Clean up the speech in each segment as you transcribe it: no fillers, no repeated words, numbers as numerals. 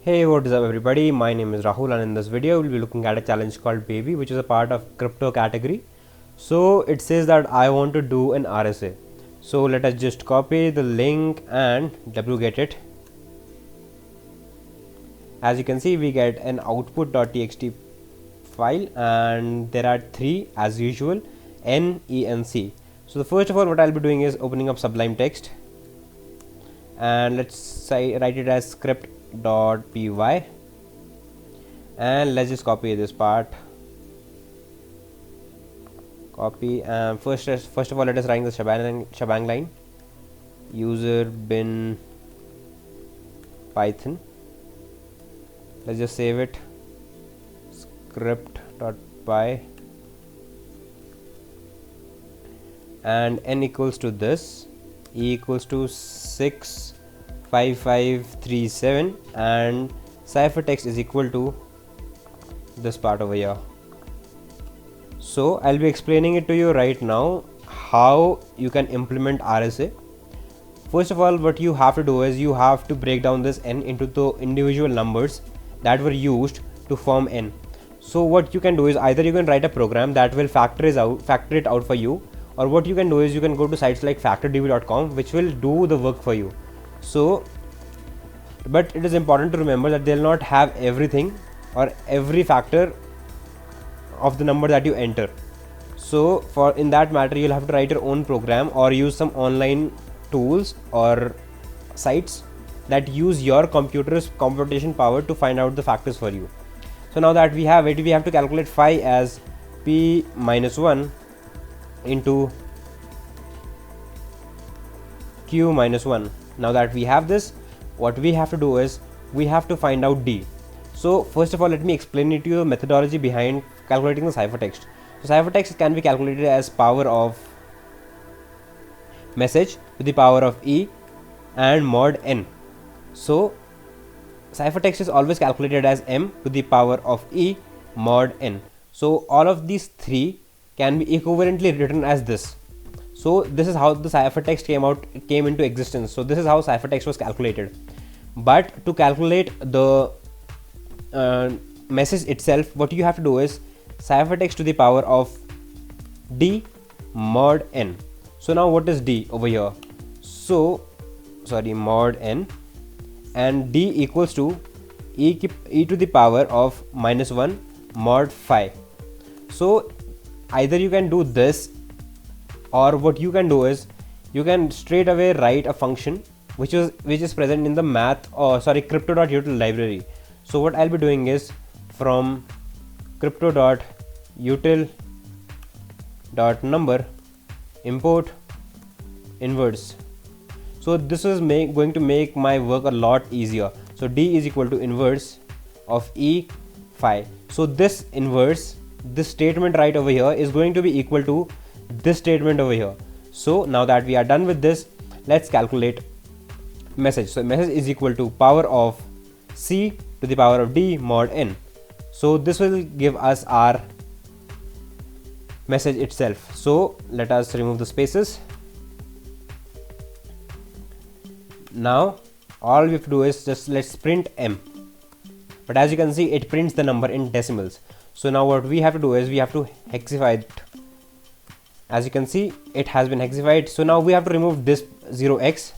Hey, what is up everybody, my name is Rahul and in this video we'll be looking at a challenge called Baby, which is a part of crypto category. So it says that I want to do an RSA. So let us just copy the link and wget it. As you can see, we get an output.txt file and there are three as usual, N, E and C. So the first of all what I'll be doing is opening up Sublime Text and let's say write it as script.py and let's just copy this part. Copy and first of all let us write the shebang line user bin python. Let's just save it, script.py and n equals to this, e equals to 65537 and ciphertext is equal to this part over here. So I'll be explaining it to you right now how you can implement RSA. First of all, what you have to do is you have to break down this n into the individual numbers that were used to form n. So what you can do is either you can write a program that will factor it out for you, or what you can do is you can go to sites like factordb.com which will do the work for you. So but it is important to remember that they'll not have everything or every factor of the number that you enter. So for in that matter you'll have to write your own program or use some online tools or sites that use your computer's computation power to find out the factors for you. So now that we have it, we have to calculate phi as p minus 1 into q minus 1. Now that we have this, what we have to do is we have to find out d. So first of all let me explain it to you the methodology behind calculating the ciphertext. So ciphertext can be calculated as power of message to the power of e and mod n. So ciphertext is always calculated as m to the power of e mod n. So all of these three can be equivalently written as this. So this is how the ciphertext came into existence. So this is how ciphertext was calculated. But to calculate the message itself, what you have to do is ciphertext to the power of d mod n. So now what is d over here? So sorry, mod n, and d equals to e to the power of minus 1 mod phi. So either you can do this, or what you can do is you can straight away write a function which is present in the crypto.util library. So what I'll be doing is from crypto.util.number import inverse. So this is going to make my work a lot easier. So d is equal to inverse of e phi. So this inverse, this statement right over here is going to be equal to this statement over here. So now that we are done with this, let's calculate message. So message is equal to power of c to the power of d mod n. So this will give us our message itself. So let us remove the spaces. Now all we have to do is just let's print m, but as you can see it prints the number in decimals. So now what we have to do is we have to hexify it. As you can see it has been hexified. So now we have to remove this 0x.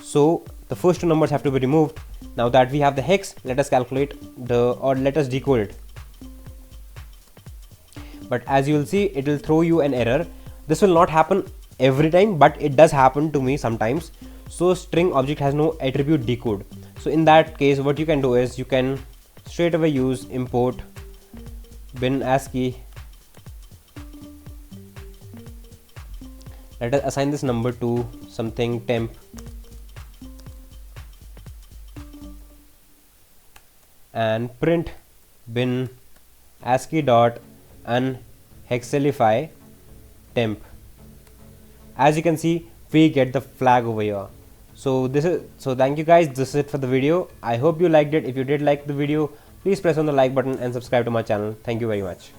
So the first two numbers have to be removed. Now that we have the hex, let us calculate let us decode it. But as you will see, it will throw you an error. This will not happen every time, but it does happen to me sometimes. So string object has no attribute decode. So in that case what you can do is you can straight away use import bin ASCII. Let us assign this number to something temp and print bin ASCII dot unhexelify temp. As you can see we get the flag over here. So thank you guys, this is it for the video. I hope you liked it. If you did like the video, please press on the like button and subscribe to my channel. Thank you very much.